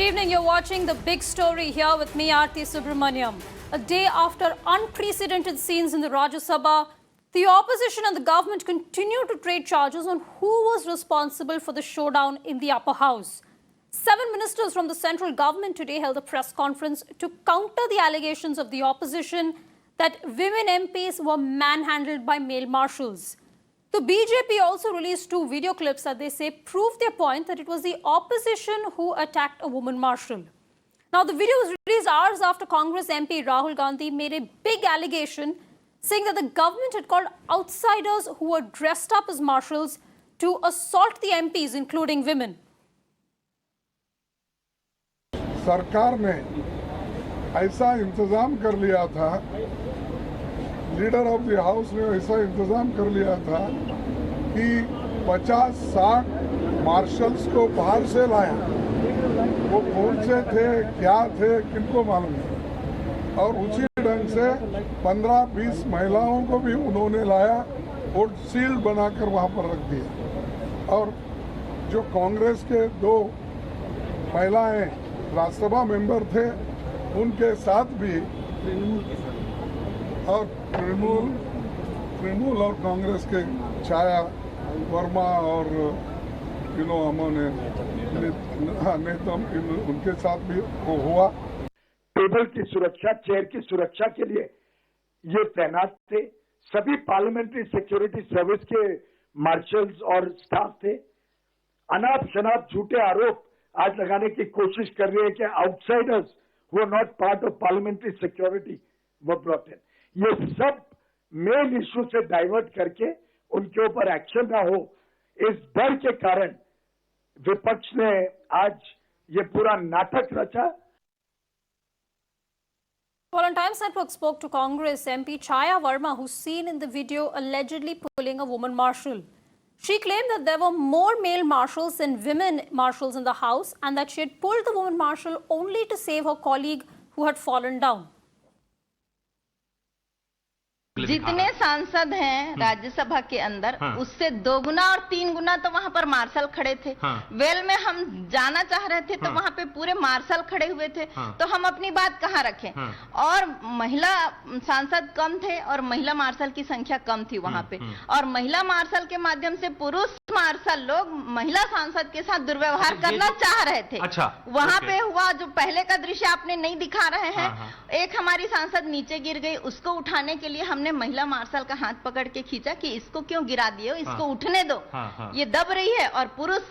Good evening. You're watching The Big Story here with me, Aarti Subramaniam. A day after unprecedented scenes in the Rajya Sabha, the opposition and the government continue to trade charges on who was responsible for the showdown in the upper house. 7 ministers from the central government today held a press conference to counter the allegations of the opposition that women MPs were manhandled by male marshals. The BJP also released 2 video clips that they say prove their point that it was the opposition who attacked a woman marshal. Now, the video was released hours after Congress MP Rahul Gandhi made a big allegation saying that the government had called outsiders who were dressed up as marshals to assault the MPs, including women. सरकार ने ऐसा इंतजाम कर लिया था, leader of the house ने ऐसा इंतजाम कर लिया था कि 50-60 मार्शल्स को बाहर से लाया। वो कौन से थे, क्या थे, किनको मालूम है। और उसी ढंग से 15-20 महिलाओं को भी उन्होंने लाया और शील्ड बनाकर वहाँ पर रख दिया। और जो कांग्रेस के 2 महिलाएं राज्यसभा मेंबर थे, उनके साथ भी और तृणमूल और कांग्रेस के छाया वर्मा और हमने नेतम उनके साथ भी वो हुआ। टेबल की सुरक्षा, चेयर की सुरक्षा के लिए ये तैनात थे। सभी पार्लियामेंट्री सिक्योरिटी सर्विस के मार्शल्स और स्टाफ थे। अनाप शनाप झूठे आरोप आज लगाने की कोशिश कर रहे हैं कि outsiders who are not part of parliamentary security were brought in. ये सब मेन इश्यू से डाइवर्ट करके उनके ऊपर एक्शन ना हो, इस डर के कारण विपक्ष ने आज ये पूरा नाटक रचा। Well, on Times Network spoke to Congress MP Chaya Verma, who's seen in the video allegedly pulling a woman marshal. She claimed that there were more male marshals than women marshals in the House and that she had pulled the woman marshal only to save her colleague who had fallen down. जितने सांसद हैं राज्यसभा के अंदर, उससे 2 गुना और 3 गुना तो वहाँ पर मार्शल खड़े थे। वेल में हम जाना चाह रहे थे तो वहाँ पे पूरे मार्शल खड़े हुए थे, तो हम अपनी बात कहाँ रखें। और महिला सांसद कम थे और महिला मार्शल की संख्या कम थी वहाँ पे, और महिला मार्शल के माध्यम से पुरुष मार्शल लोग महिला सांसद के साथ दुर्व्यवहार करना चाह रहे थे। अच्छा, वहाँ पे हुआ जो पहले का दृश्य आपने नहीं दिखा रहे हैं। एक हमारी सांसद नीचे गिर गई, उसको उठाने के लिए हमने महिला मार्शल का हाथ पकड़ के खींचा कि इसको क्यों गिरा दिए, इसको उठने दो, ये दब रही है। और पुरुष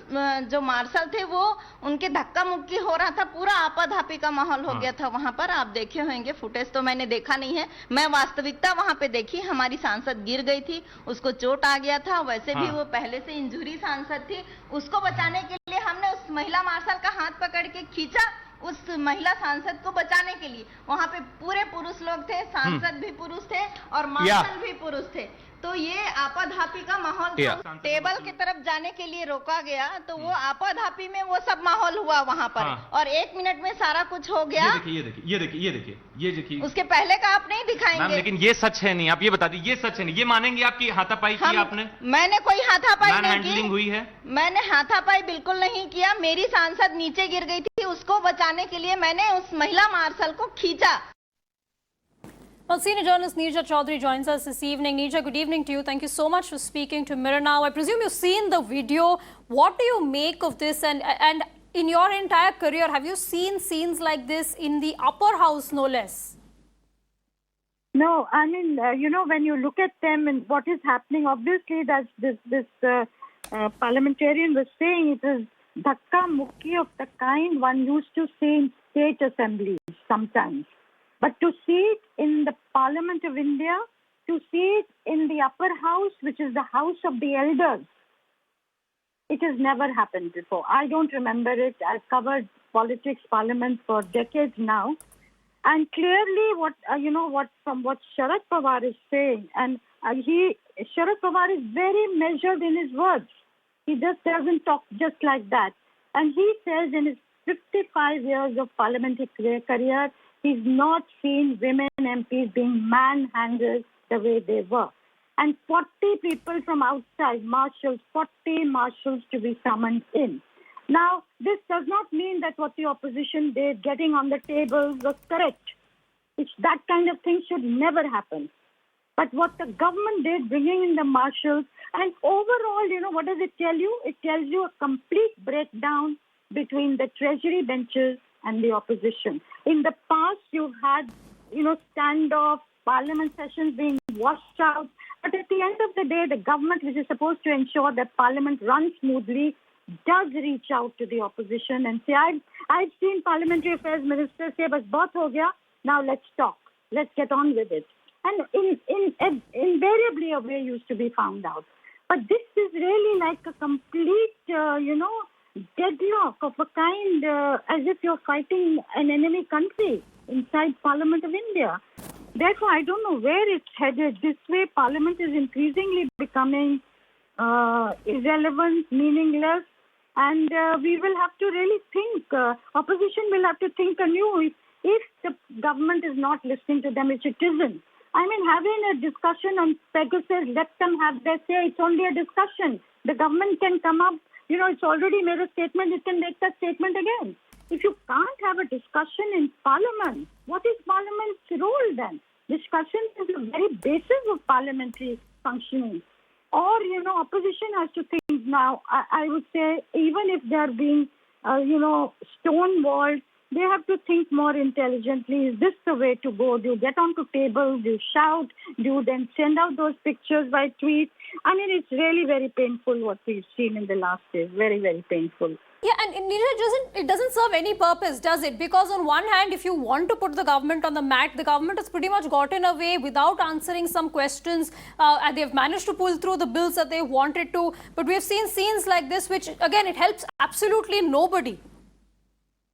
जो मार्शल थे वो उनके धक्का मुक्की हो रहा था, पूरा आपाधापी का माहौल हो गया था वहां पर। आप देखे होंगे फुटेज, तो मैंने देखा नहीं है, मैं वास्तविकता वहां पे देखी। हमारी सांसद गिर गई थी, उसको चोट आ गया था, वैसे भी वो पहले से इंजरी सांसद थी। उसको बचाने के लिए हमने उस महिला मार्शल का हाथ पकड़ के खींचा, उस महिला सांसद को बचाने के लिए। वहां पे पूरे पुरुष लोग थे, सांसद भी पुरुष थे और मार्शल भी पुरुष थे। तो ये आपाधापी का माहौल था। टेबल की तरफ जाने के लिए रोका गया तो वो आपाधापी में वो सब माहौल हुआ वहां पर। और 1 मिनट में सारा कुछ हो गया। ये देखिए। उसके पहले का आप नहीं दिखाएंगे। लेकिन ये सच है नहीं, आप ये बता दीजिए, ये सच है नहीं, ये मानेंगे आपकी हाथापाई की आपने? मैंने कोई हाथापाई नहीं की। हुई है? मैंने हाथापाई बिल्कुल नहीं किया। मेरी सांसद नीचे गिर गई थी, उसको बचाने के लिए मैंने उस महिला मार्शल को खींचा। Well, senior journalist Neerja Chaudhary joins us this evening. Neerja, good evening to you. Thank you so much for speaking to Mirror Now. I presume you've seen the video. What do you make of this? And in your entire career, have you seen scenes like this in the upper house, no less? No, I mean, when you look at them and what is happening, obviously that this parliamentarian was saying it is dhakka mukki of the kind one used to see in state assemblies sometimes. But to see it in the Parliament of India, to see it in the upper house, which is the house of the elders, it has never happened before. I don't remember it. I've covered politics, parliament for decades now. And clearly from what Sharad Pawar is saying, and Sharad Pawar is very measured in his words. He just doesn't talk just like that. And he says in his 55 years of parliamentary career, he's not seen women MPs being manhandled the way they were. And 40 people from outside, marshals, 40 marshals to be summoned in. Now, this does not mean that what the opposition did, getting on the table, was correct. That kind of thing should never happen. But what the government did, bringing in the marshals, and overall, what does it tell you? It tells you a complete breakdown between the treasury benches and the opposition. In the past, you've had, standoff, parliament sessions being washed out. But at the end of the day, the government, which is supposed to ensure that parliament runs smoothly, does reach out to the opposition and say, I've seen parliamentary affairs minister say, "Bas bahut ho gaya. Now let's talk. Let's get on with it." And invariably a way used to be found out. But this is really like a complete, deadlock of a kind, as if you're fighting an enemy country inside Parliament of India. Therefore, I don't know where it's headed. This way, Parliament is increasingly becoming irrelevant, meaningless, and we will have to really think. Opposition will have to think anew if the government is not listening to them, which it isn't. I mean, having a discussion on Pegasus, let them have their say. It's only a discussion. The government can come up, it's already made a statement. It can make that statement again. If you can't have a discussion in Parliament, what is Parliament's role then? Discussion is the very basis of parliamentary functioning. Or, opposition has to think now. I would say, even if they're being, stonewalled, they have to think more intelligently. Is this the way to go? Do you get onto tables? Do you shout? Do you then send out those pictures by tweet? I mean, it's really very painful what we've seen in the last days. Very, very painful. Yeah, and Neeraj, it doesn't serve any purpose, does it? Because on one hand, if you want to put the government on the mat, the government has pretty much gotten away without answering some questions, and they've managed to pull through the bills that they wanted to. But we've seen scenes like this, which, again, it helps absolutely nobody.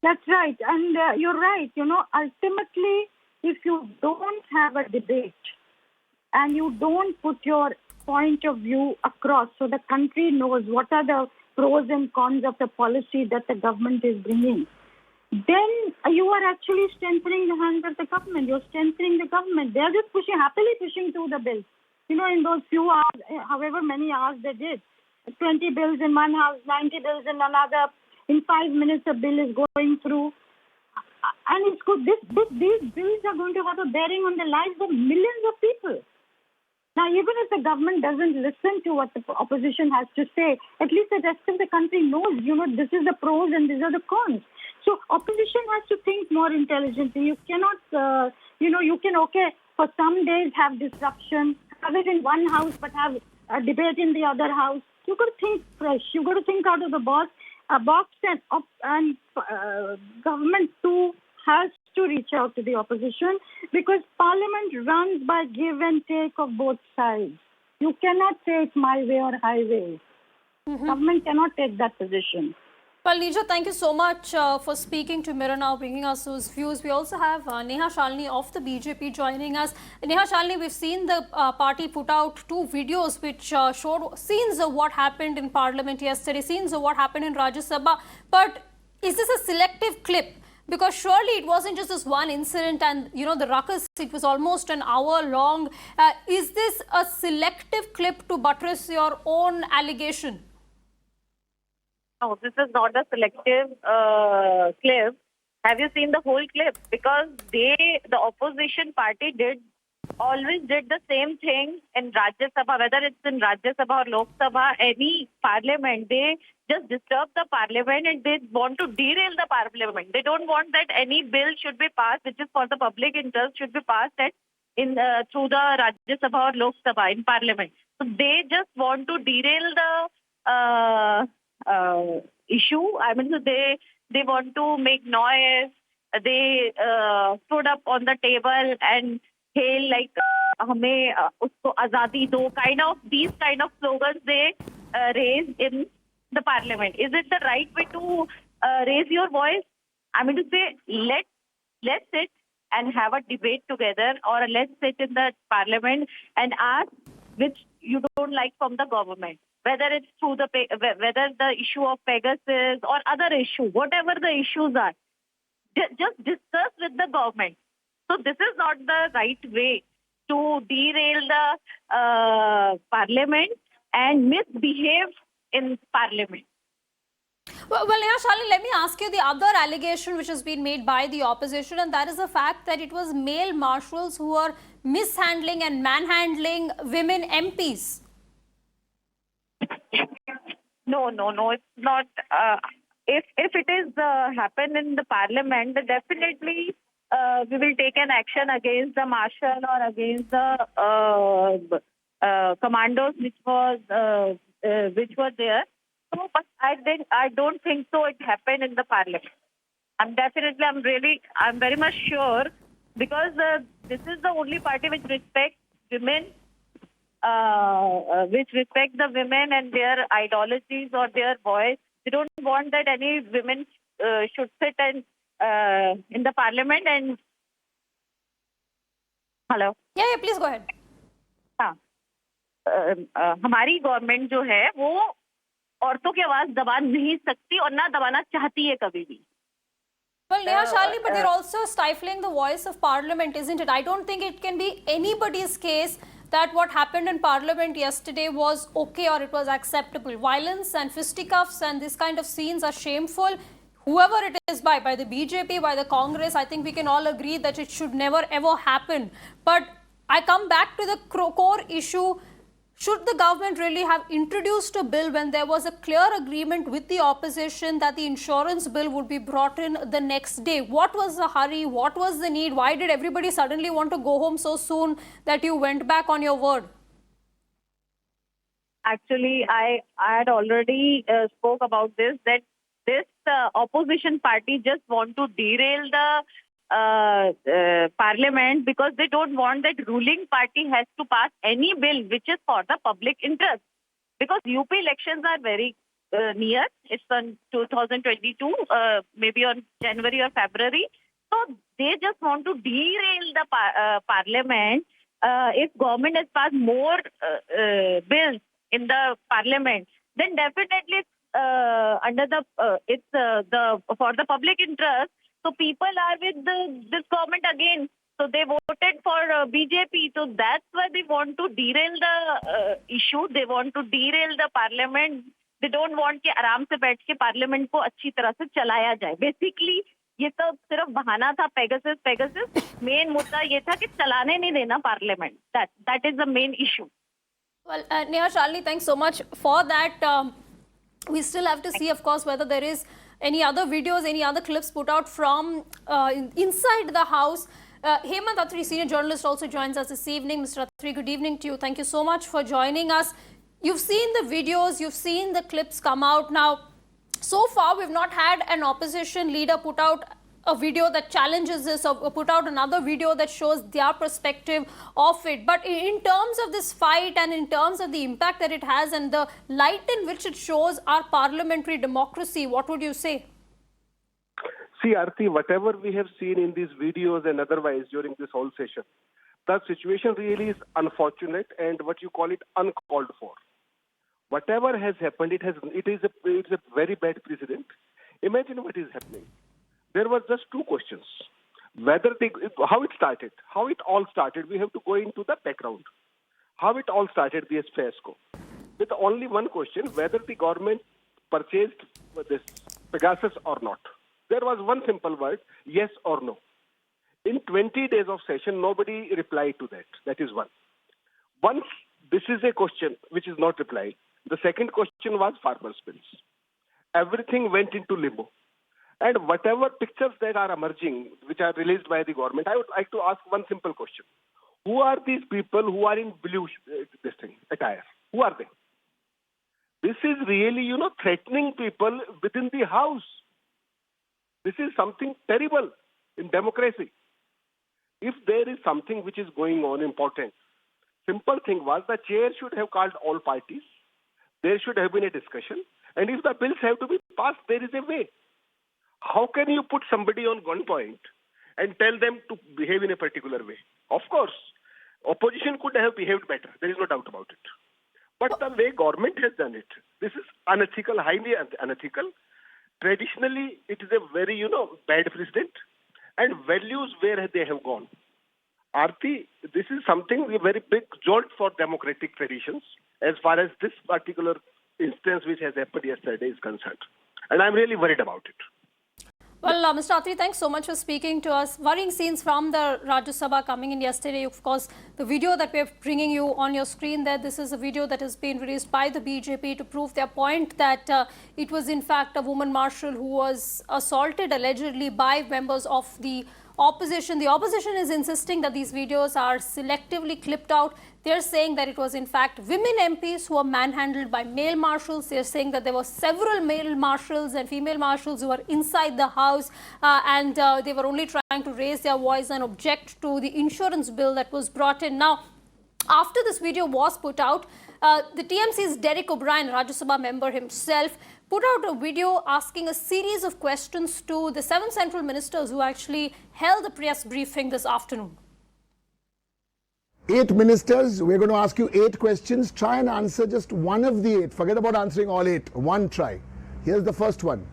That's right. And you're right. Ultimately, if you don't have a debate and you don't put your point of view across so the country knows what are the pros and cons of the policy that the government is bringing, then you are actually strengthening the hands of the government. You're strengthening the government. They're just happily pushing through the bills. In those few hours, however many hours they did, 20 bills in one house, 90 bills in another. In 5 minutes, a bill is going through. And it's good. These bills are going to have a bearing on the lives of millions of people. Now, even if the government doesn't listen to what the opposition has to say, at least the rest of the country knows, this is the pros and these are the cons. So opposition has to think more intelligently. You cannot, you can, for some days have disruption, have it in one house, but have a debate in the other house. You've got to think fresh. You've got to think out of the box. And government too has to reach out to the opposition, because Parliament runs by give and take of both sides. You cannot say it's my way or highway. Government cannot take that position. Well, Neeraj, thank you so much for speaking to Mirror Now, bringing us those views. We also have Neha Shalini of the BJP joining us. Neha Shalini, we've seen the party put out 2 videos which showed scenes of what happened in Parliament yesterday, scenes of what happened in Rajya Sabha. But is this a selective clip? Because surely it wasn't just this one incident and, the ruckus, it was almost an hour long. Is this a selective clip to buttress your own allegation? No, this is not a selective clip. Have you seen the whole clip? Because the opposition party always did the same thing in Rajya Sabha, whether it's in Rajya Sabha or Lok Sabha, any parliament. They just disturb the parliament and they want to derail the parliament. They don't want that any bill should be passed, which is for the public interest, should be passed through the Rajya Sabha or Lok Sabha in parliament. So they just want to derail the issue. I mean, so they want to make noise. They stood up on the table and hail like "Hame usko azadi do," these kind of slogans they raise in the parliament. Is it the right way to raise your voice? I mean, to say let's sit and have a debate together, or let's sit in the parliament and ask which you don't like from the government. Whether it's through whether the issue of Pegasus or other issue, whatever the issues are, just discuss with the government. So this is not the right way to derail the parliament and misbehave in parliament. Well, Neha Shalini, let me ask you the other allegation which has been made by the opposition, and that is the fact that it was male marshals who are mishandling and manhandling women MPs. No, it's not. If it is happen in the parliament, then definitely we will take an action against the marshal or against the commandos which were there. So, but I don't think so. It happened in the parliament. I'm very much sure, because this is the only party which respects women. Which respect the women and their ideologies or their voice. They don't want that any women should sit and in the parliament and. Hello. Yeah, please go ahead. हाँ, हमारी government जो है वो औरतों की आवाज दबा नहीं सकती और ना दबाना चाहती है कभी भी. Well, Neha Shalini, but they're also stifling the voice of Parliament, isn't it? I don't think it can be anybody's case that what happened in Parliament yesterday was okay or it was acceptable. Violence and fisticuffs and this kind of scenes are shameful. Whoever it is by the BJP, by the Congress, I think we can all agree that it should never ever happen. But I come back to the core issue. Should the government really have introduced a bill when there was a clear agreement with the opposition that the insurance bill would be brought in the next day? What was the hurry? What was the need? Why did everybody suddenly want to go home so soon that you went back on your word? Actually, I had already spoke about this, that this opposition party just want to derail the parliament because they don't want that ruling party has to pass any bill which is for the public interest. Because UP elections are very near. It's on 2022, maybe on January or February. So they just want to derail the parliament. If government has passed more bills in the parliament, then definitely under the for the public interest. So people are with this government again. So they voted for BJP. So that's why they want to derail the issue. They want to derail the parliament. They don't want कि आराम से बैठ के parliament को अच्छी तरह से चलाया जाए. Basically ये सब सिर्फ बहाना था. Pegasus. Main मुद्दा ये था कि चलाने नहीं देना parliament. That is the main issue. Well, Neha Shalini, thanks so much for that. We still have to see, of course, whether there is any other videos, any other clips put out from inside the house. Hemant Attri, senior journalist, also joins us this evening. Mr. Attri, good evening to you. Thank you so much for joining us. You've seen the videos, you've seen the clips come out. Now, so far, we've not had an opposition leader put out a video that challenges this or put out another video that shows their perspective of it. But in terms of this fight and in terms of the impact that it has and the light in which it shows our parliamentary democracy, what would you say? See, Aarti, whatever we have seen in these videos and otherwise during this whole session, the situation really is unfortunate and what you call it uncalled for. Whatever has happened, it's a very bad precedent. Imagine what is happening. There were just two questions. How it started, how it all started, we have to go into the background. How it all started, the fiasco. With only one question, whether the government purchased this Pegasus or not. There was one simple word, yes or no. In 20 days of session, nobody replied to that. That is one. Once this is a question which is not replied, the second question was farmers' bills. Everything went into limbo. And whatever pictures that are emerging, which are released by the government, I would like to ask one simple question. Who are these people who are in blue attire? Who are they? This is really, threatening people within the house. This is something terrible in democracy. If there is something which is going on important, simple thing was the chair should have called all parties. There should have been a discussion. And if the bills have to be passed, there is a way. How can you put somebody on gunpoint and tell them to behave in a particular way? Of course, opposition could have behaved better. There is no doubt about it. But the way government has done it, this is unethical, highly unethical. Traditionally, it is a very, bad precedent. And values where they have gone. Aarti, this is something, a very big jolt for democratic traditions as far as this particular instance which has happened yesterday is concerned. And I'm really worried about it. Well, Mr. Attri, thanks so much for speaking to us. Worrying scenes from the Rajya Sabha coming in yesterday. Of course, the video that we're bringing you on your screen there, this is a video that has been released by the BJP to prove their point that it was in fact a woman marshal who was assaulted allegedly by members of the opposition. The opposition is insisting that these videos are selectively clipped out. They're saying that it was in fact women MPs who were manhandled by male marshals. They're saying that there were several male marshals and female marshals who were inside the house and they were only trying to raise their voice and object to the insurance bill that was brought in. Now, after this video was put out, the TMC's Derek O'Brien, Rajya Sabha member himself, put out a video asking a series of questions to the 7 central ministers who actually held the press briefing this afternoon. 8 ministers, we're going to ask you 8 questions. Try and answer just one of the 8. Forget about answering all 8. One try. Here's the first one.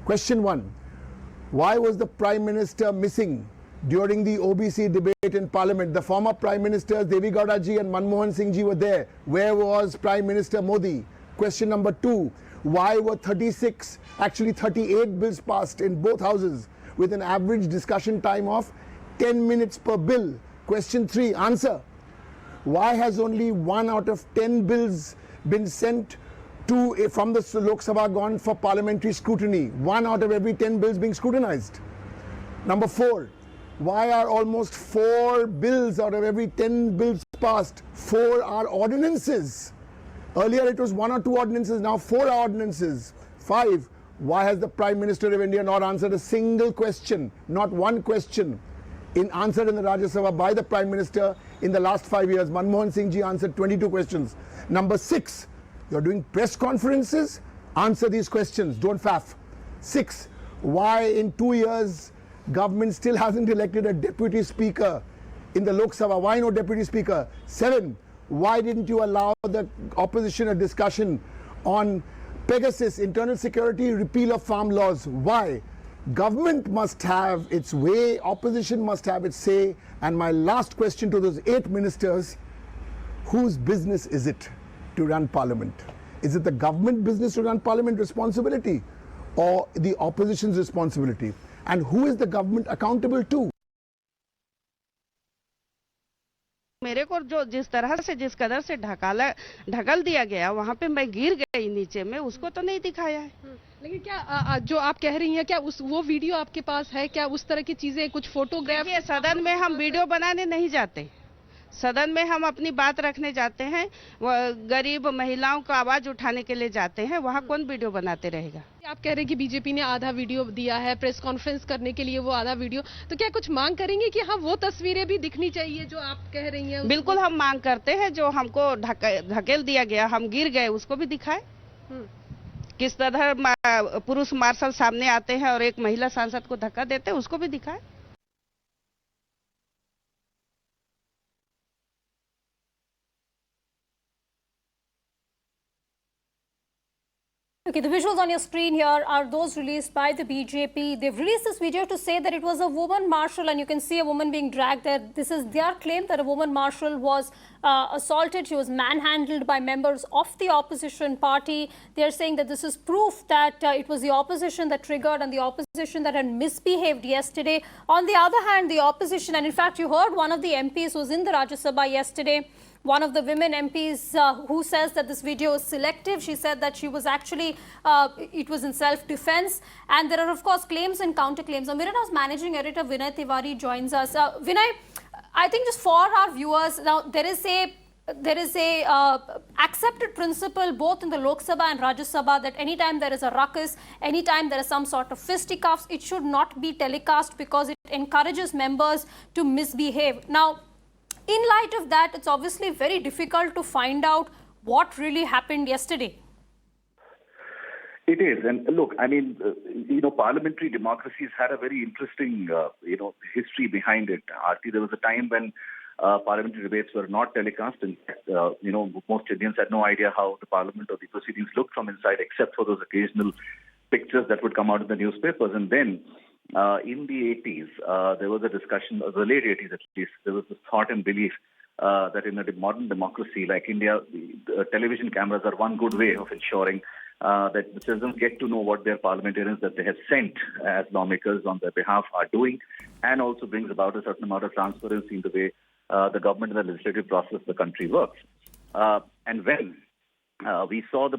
Question 1. Why was the Prime Minister missing during the OBC debate in Parliament? The former Prime Ministers Devi Gowda ji and Manmohan Singh ji were there. Where was Prime Minister Modi? Question number 2. Why were 36, actually 38 bills passed in both houses with an average discussion time of 10 minutes per bill? Question 3, answer. Why has only 1 out of 10 bills been sent from the Lok Sabha gone for parliamentary scrutiny? 1 out of every 10 bills being scrutinized. Number 4, why are almost 4 bills out of every 10 bills passed? 4 are ordinances. Earlier it was 1 or 2 ordinances, now 4 are ordinances. 5, why has the Prime Minister of India not answered a single question, not one question, answered in the Rajya Sabha by the Prime Minister in the last 5 years? Manmohan Singh ji answered 22 questions. Number 6, you're doing press conferences, answer these questions, don't faff. 6, why in 2 years government still hasn't elected a deputy speaker in the Lok Sabha? Why no deputy speaker? 7, why didn't you allow the opposition a discussion on Pegasus, internal security, repeal of farm laws? Why? Government must have its way, opposition must have its say. And my last question to those 8 ministers, whose business is it to run parliament? Is it the government business to run parliament responsibility or the opposition's responsibility? And who is the government accountable to? मेरे को जो जिस तरह से जिस कदर से ढकल दिया गया वहाँ पे मैं गिर गई नीचे में, उसको तो नहीं दिखाया है। लेकिन क्या जो आप कह रही हैं, क्या वो वीडियो आपके पास है? क्या उस तरह की चीजें, कुछ फोटोग्राफ? सदन में हम वीडियो बनाने नहीं जाते, सदन में हम अपनी बात रखने जाते हैं, गरीब महिलाओं को आवाज उठाने के लिए जाते हैं, वहाँ कौन वीडियो बनाते रहेगा? आप कह रहे हैं कि बीजेपी ने आधा वीडियो दिया है प्रेस कॉन्फ्रेंस करने के लिए, वो आधा वीडियो, तो क्या कुछ मांग करेंगे कि हाँ वो तस्वीरें भी दिखनी चाहिए जो आप कह रही हैं? बिल्कुल हम मांग करते हैं, जो हमको ढकेल दिया गया, हम गिर गए, उसको भी दिखाए। किस तरह पुरुष मार्शल सामने आते हैं और एक महिला सांसद को धक्का देते हैं, उसको भी दिखाए। Okay, the visuals on your screen here are those released by the BJP. They've released this video to say that it was a woman marshal, and you can see a woman being dragged there. This is their claim that a woman marshal was assaulted. She was manhandled by members of the opposition party. They're saying that this is proof that it was the opposition that triggered and the opposition that had misbehaved yesterday. On the other hand, the opposition, and in fact, you heard one of the MPs who was in the Rajya Sabha yesterday, one of the women MPs who says that this video is selective. She said that she was actually, it was in self-defense. And there are, of course, claims and counterclaims. Now, Mirror Now's managing editor Vinay Tiwari joins us. Vinay, I think just for our viewers, now there is a accepted principle both in the Lok Sabha and Rajya Sabha that anytime there is a ruckus, anytime there is some sort of fisticuffs, it should not be telecast because it encourages members to misbehave. Now, in light of that, it's obviously very difficult to find out what really happened yesterday. It is. And look, I mean, parliamentary democracies had a very interesting, history behind it. Aarti, there was a time when parliamentary debates were not telecast. And, most Indians had no idea how the parliament or the proceedings looked from inside, except for those occasional pictures that would come out in the newspapers. And then in the 80s, there was a discussion, the late 80s at least, there was this thought and belief that in a modern democracy like India, the television cameras are one good way of ensuring that the citizens get to know what their parliamentarians that they have sent as lawmakers on their behalf are doing, and also brings about a certain amount of transparency in the way the government and the legislative process of the country works. And when we saw the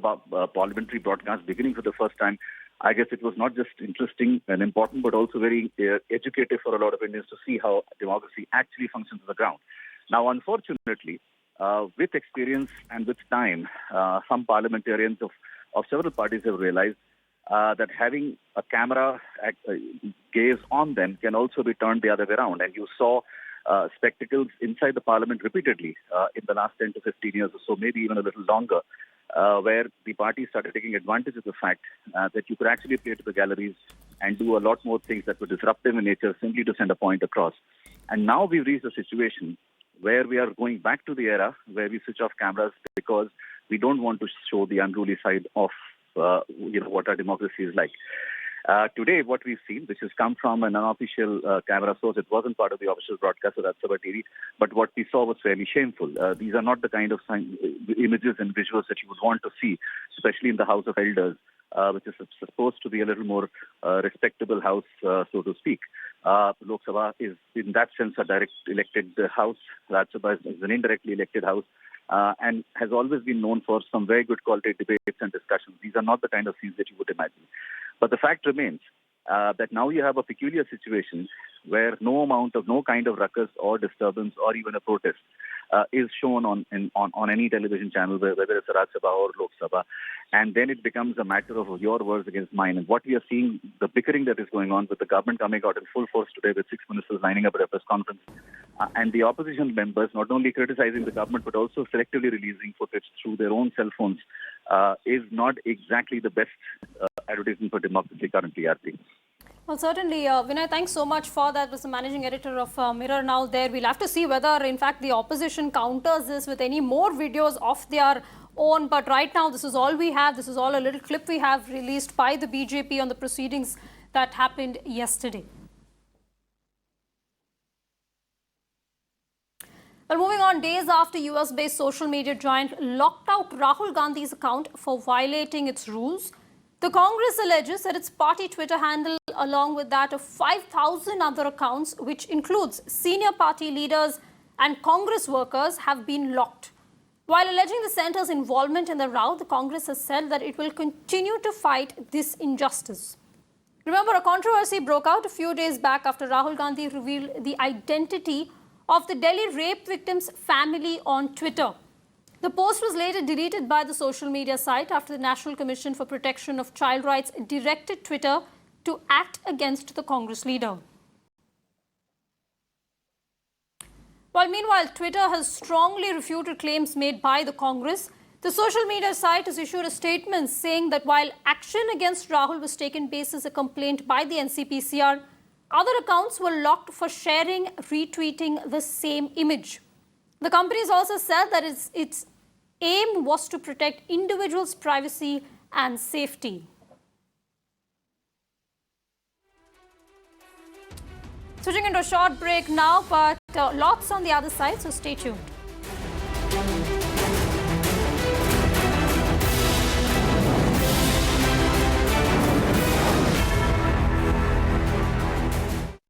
parliamentary broadcast beginning for the first time, I guess it was not just interesting and important, but also very educative for a lot of Indians to see how democracy actually functions on the ground. Now, unfortunately, with experience and with time, some parliamentarians of several parties have realized that having a camera gaze on them can also be turned the other way around. And you saw spectacles inside the parliament repeatedly in the last 10 to 15 years or so, maybe even a little longer, where the party started taking advantage of the fact that you could actually play to the galleries and do a lot more things that were disruptive in nature simply to send a point across. And now we've reached a situation where we are going back to the era where we switch off cameras because we don't want to show the unruly side of what our democracy is like. Today, what we've seen, which has come from an unofficial camera source, it wasn't part of the official broadcast of Rajya Sabha TV, but what we saw was fairly shameful. These are not the kind of images and visuals that you would want to see, especially in the House of Elders, which is supposed to be a little more respectable house, so to speak. Lok Sabha is, in that sense, a direct elected house. Rajya Sabha is an indirectly elected house. And has always been known for some very good quality debates and discussions. These are not the kind of scenes that you would imagine. But the fact remains that now you have a peculiar situation where no kind of ruckus or disturbance or even a protest is shown on any television channel, whether it's a Rajya Sabha or Lok Sabha. And then it becomes a matter of your words against mine. And what we are seeing, the bickering that is going on with the government coming out in full force today with 6 ministers lining up at a press conference, and the opposition members not only criticizing the government but also selectively releasing footage through their own cell phones, is not exactly the best advertisement for democracy currently, Aarti. Well, certainly, Vinay, thanks so much for that. Was the managing editor of Mirror Now there. We'll have to see whether, in fact, the opposition counters this with any more videos of their own. But right now, this is all we have. This is all a little clip we have released by the BJP on the proceedings that happened yesterday. Well, moving on, days after US-based social media giant locked out Rahul Gandhi's account for violating its rules, the Congress alleges that its party Twitter handle, along with that of 5,000 other accounts, which includes senior party leaders and Congress workers, have been locked. While alleging the centre's involvement in the row, the Congress has said that it will continue to fight this injustice. Remember, a controversy broke out a few days back after Rahul Gandhi revealed the identity of the Delhi rape victim's family on Twitter. The post was later deleted by the social media site after the National Commission for Protection of Child Rights directed Twitter to act against the Congress leader. While meanwhile, Twitter has strongly refuted claims made by the Congress, the social media site has issued a statement saying that while action against Rahul was taken basis a complaint by the NCPCR, other accounts were locked for sharing, retweeting the same image. The company has also said that its aim was to protect individuals' privacy and safety. Switching into a short break now, but lots on the other side, so stay tuned.